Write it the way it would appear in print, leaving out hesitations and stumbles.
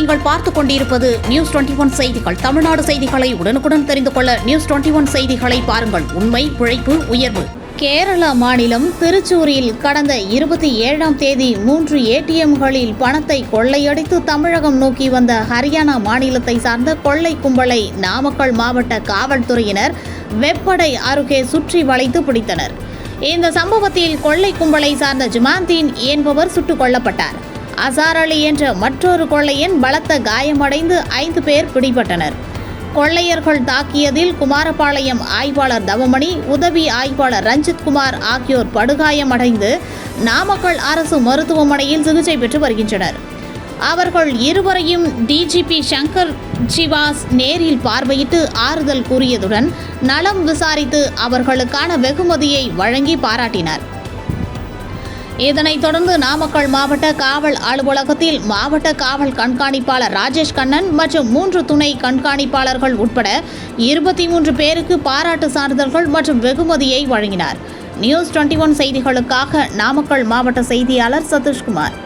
நீங்கள் பார்த்துக் கொண்டிருப்பது நியூஸ் 21 செய்திகள். தமிழ்நாடு செய்திகளை உடனுக்குடன் தெரிந்து கொள்ள நியூஸ் 21 செய்திகளை பாருங்கள். உண்மை, உழைப்பு, உயர்வு. கேரள மாநிலம் திருச்சூரில் கடந்த 27ஆம் தேதி 3 ATMகளில் பணத்தை கொள்ளையடித்து தமிழகம் நோக்கி வந்த ஹரியானா மாநிலத்தை சார்ந்த கொள்ளை கும்பலை நாமக்கல் மாவட்ட காவல்துறையினர் வெப்படை அருகே சுற்றி வளைத்து பிடித்தனர். இந்த சம்பவத்தில் கொள்ளை கும்பலை சார்ந்த ஜுமான்தீன் என்பவர் சுட்டுக் கொல்லப்பட்டார். அசார் அலி என்ற மற்றொரு கொள்ளையன் பலத்த காயமடைந்து 5 பேர் பிடிபட்டனர். கொள்ளையர்கள் தாக்கியதில் குமாரபாளையம் ஆய்வாளர் தவமணி, உதவி ஆய்வாளர் ரஞ்சித்குமார் ஆகியோர் படுகாயமடைந்து நாமக்கல் அரசு மருத்துவமனையில் சிகிச்சை பெற்று வருகின்றனர். அவர்கள் இருவரையும் டிஜிபி சங்கர் ஜிவாஸ் நேரில் பார்வையிட்டு ஆறுதல் கூறியதுடன் நலம் விசாரித்து அவர்களுக்கான வெகுமதியை வழங்கி பாராட்டினார். இதனைத் தொடர்ந்து நாமக்கல் மாவட்ட காவல் அலுவலகத்தில் மாவட்ட காவல் கண்காணிப்பாளர் ராஜேஷ் கண்ணன் மற்றும் 3 துணை கண்காணிப்பாளர்கள் உட்பட 23 பேருக்கு பாராட்டு சான்றிதழ்கள் மற்றும் வெகுமதியை வழங்கினார். நியூஸ் 21 செய்திகளுக்காக நாமக்கல் மாவட்ட செய்தியாளர் சதீஷ்குமார்.